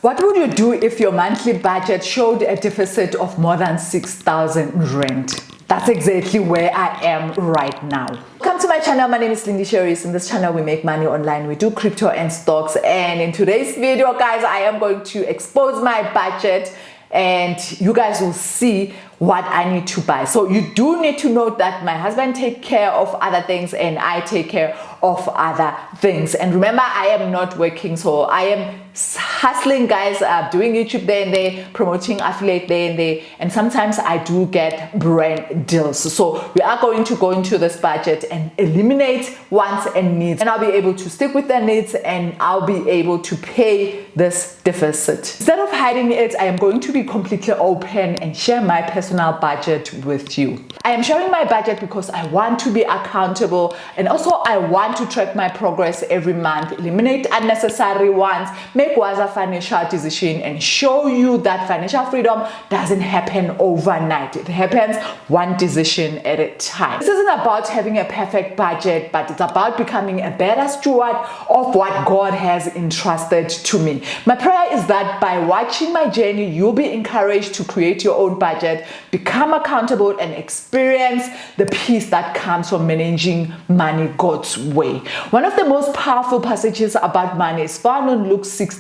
What would you do if your monthly budget showed a deficit of more than 6,000 rand? That's exactly where I am right now. Welcome to my channel. My name is Lindy Sherris. In this channel, we make money online. We do crypto and stocks. And in today's video, guys, I am going to expose my budget and you guys will see what I need to buy. So you do need to note that my husband takes care of other things and I take care of other things. And remember, I am not working, so I am hustling, guys, doing YouTube there and there, promoting affiliate there and there, and sometimes I do get brand deals. So we are going to go into this budget and eliminate wants and needs, and I'll be able to stick with the needs and I'll be able to pay this deficit. Instead of hiding it, I am going to be completely open and share my personal budget with you. I am sharing my budget because I want to be accountable, and also I want to track my progress every month, eliminate unnecessary wants, make wise financial decision, and show you that financial freedom doesn't happen overnight. It happens one decision at a time. This isn't about having a perfect budget, but it's about becoming a better steward of what God has entrusted to me. My prayer is that by watching my journey, you'll be encouraged to create your own budget, become accountable, and experience the peace that comes from managing money God's way. One of the most powerful passages about money is found in Luke 16.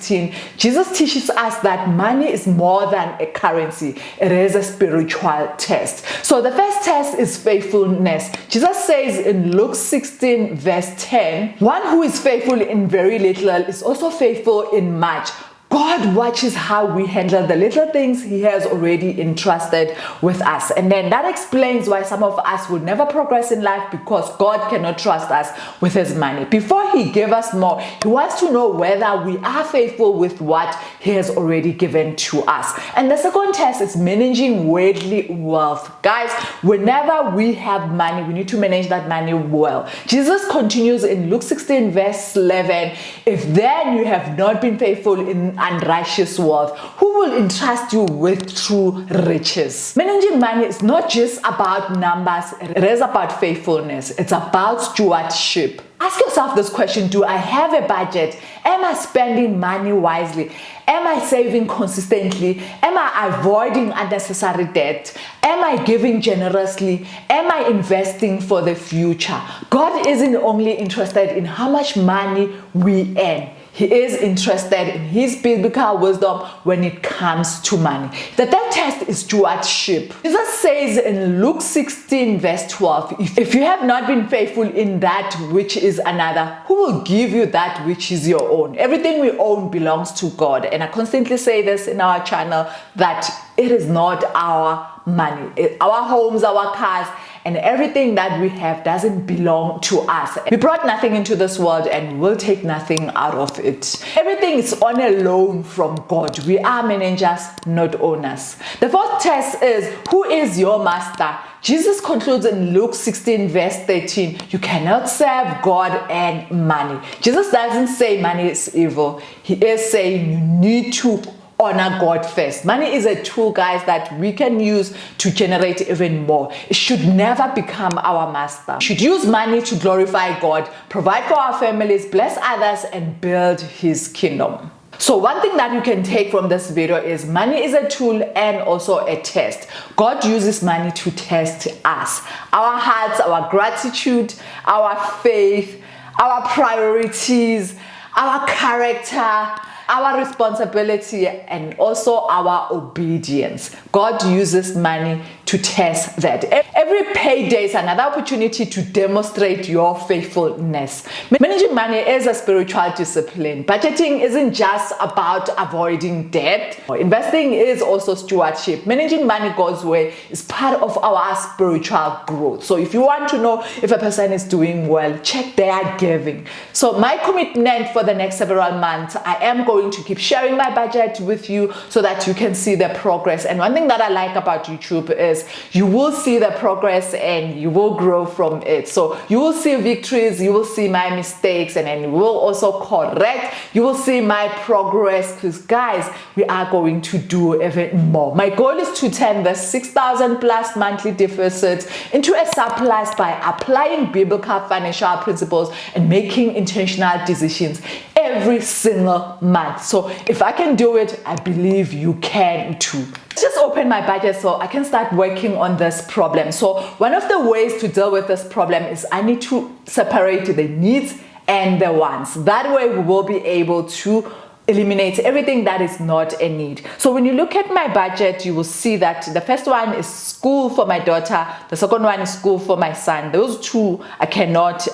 Jesus teaches us that money is more than a currency. It is a spiritual test. So the first test is faithfulness. Jesus says in Luke 16 verse 10, one who is faithful in very little is also faithful in much. God watches how we handle the little things He has already entrusted with us. And then that explains why some of us will never progress in life, because God cannot trust us with His money. Before He gives us more, He wants to know whether we are faithful with what He has already given to us. And the second test is managing worldly wealth. Guys, whenever we have money, we need to manage that money well. Jesus continues in Luke 16 verse 11, if then you have not been faithful in unrighteous wealth, who will entrust you with true riches? Managing money is not just about numbers, it is about faithfulness. It's about stewardship. Ask yourself this question: do I have a budget? Am I spending money wisely? Am I saving consistently? Am I avoiding unnecessary debt? Am I giving generously? Am I investing for the future? God isn't only interested in how much money we earn. He is interested in His biblical wisdom when it comes to money. The third test is stewardship. Jesus says in Luke 16 verse 12, if you have not been faithful in that which is another, who will give you that which is your own? Everything we own belongs to God. And I constantly say this in our channel, that it is not our money. Our homes, our cars, and everything that we have doesn't belong to us. We brought nothing into this world and we'll take nothing out of it. Everything is on a loan from God. We are managers, not owners. The fourth test is, who is your master? Jesus concludes in Luke 16 verse 13, you cannot serve God and money. Jesus doesn't say money is evil. He is saying you need to honor God first. Money is a tool, guys, that we can use to generate even more. It should never become our master. We should use money to glorify God, provide for our families, bless others, and build His kingdom. So one thing that you can take from this video is money is a tool and also a test. God uses money to test us, our hearts, our gratitude, our faith, our priorities, our character, our responsibility, and also our obedience. God uses money to test that. Every payday is another opportunity to demonstrate your faithfulness. Managing money is a spiritual discipline. Budgeting isn't just about avoiding debt. Investing is also stewardship. Managing money God's way is part of our spiritual growth. So if you want to know if a person is doing well, check their giving. So my commitment for the next several months, I am going to keep sharing my budget with you so that you can see the progress. And one thing that I like about YouTube is this, you will see the progress and you will grow from it. So you will see victories, you will see my mistakes, and then you will also correct, you will see my progress, because guys, we are going to do even more. My goal is to turn the 6,000 plus monthly deficit into a surplus by applying biblical financial principles and making intentional decisions every single month. So if I can do it, I believe you can too. Let's just open my budget so I can start working on this problem. So one of the ways to deal with this problem is I need to separate the needs and the wants. That way we will be able to eliminate everything that is not a need. So when you look at my budget, you will see that the first one is school for my daughter, the second one is school for my son. Those two I cannot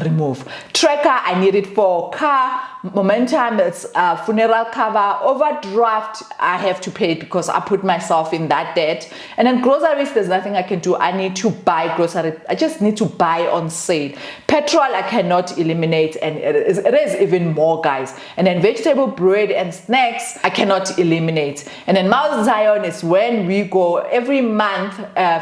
remove. Tracker, I need it for car. Momentum, it's funeral cover. Overdraft, I have to pay it because I put myself in that debt. And then groceries, there's nothing I can do. I need to buy groceries. I just need to buy on sale. Petrol, I cannot eliminate, and it is even more, guys. And then vegetable, bread and snacks, I cannot eliminate. And then Mount Zion is when we go every month,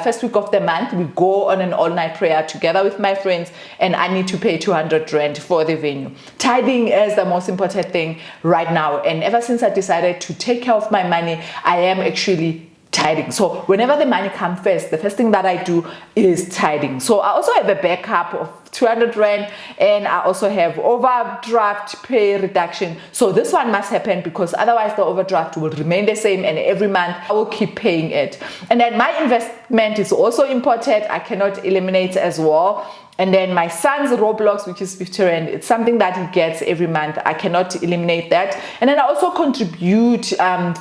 first week of the month, we go on an all-night prayer together with my friends, and I need to pay 200 rand for the venue. Tithing is the most important thing right now, and ever since I decided to take care of my money, I am actually tithing. So whenever the money comes first, the first thing that I do is tithing. So I also have a backup of 200 rand, and I also have overdraft pay reduction. So this one must happen because otherwise the overdraft will remain the same, and every month I will keep paying it. And then my investment is also important. I cannot eliminate as well. And then my son's Roblox, which is 50 rand, it's something that he gets every month. I cannot eliminate that. And then I also contribute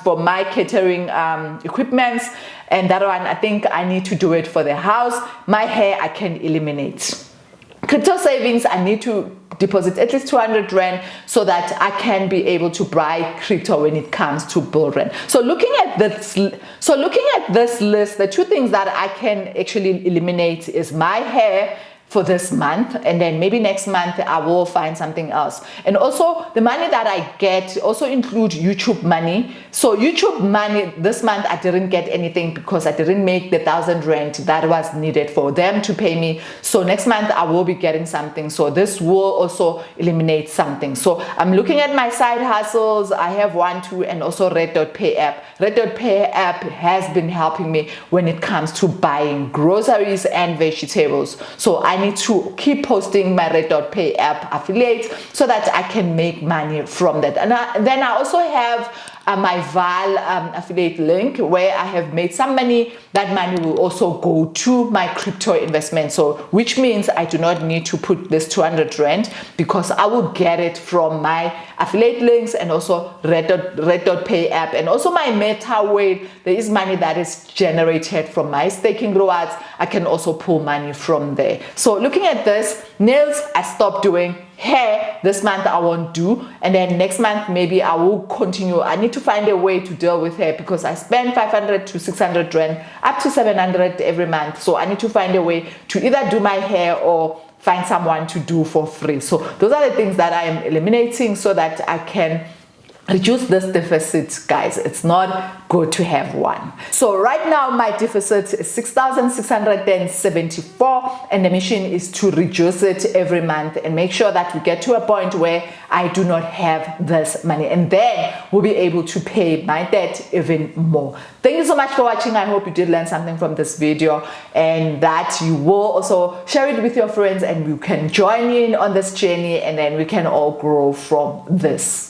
for my catering equipment. And that one, I think I need to do it for the house. My hair, I can eliminate. Crypto savings, I need to deposit at least 200 rand so that I can be able to buy crypto when it comes to bull run. So looking at this list, the two things that I can actually eliminate is my hair for this month, and then maybe next month I will find something else. And also the money that I get also include YouTube money. So YouTube money this month I didn't get anything because I didn't make the 1,000 rand that was needed for them to pay me. So next month I will be getting something. So this will also eliminate something. So I'm looking at my side hustles. I have 1, 2, and also Red.Pay app. Red.Pay app has been helping me when it comes to buying groceries and vegetables. So I need to keep posting my Red.Pay app affiliates so that I can make money from that. And then I also have my Val affiliate link where I have made some money. That money will also go to my crypto investment. So which means I do not need to put this 200 rand because I will get it from my affiliate links and also Red.Pay app and also my Metawhale. There is money that is generated from my staking rewards. I can also pull money from there. So looking at this, nails I stopped doing. Hair this month I won't do, and then next month maybe I will continue. I need to find a way to deal with hair because I spend 500 to 600 rand up to 700 every month. So I need to find a way to either do my hair or find someone to do for free. So those are the things that I am eliminating so that I can reduce this deficit, guys. It's not good to have one. So right now my deficit is 6,674, and the mission is to reduce it every month and make sure that we get to a point where I do not have this money, and then we'll be able to pay my debt even more. Thank you so much for watching. I hope you did learn something from this video and that you will also share it with your friends and you can join in on this journey, and then we can all grow from this.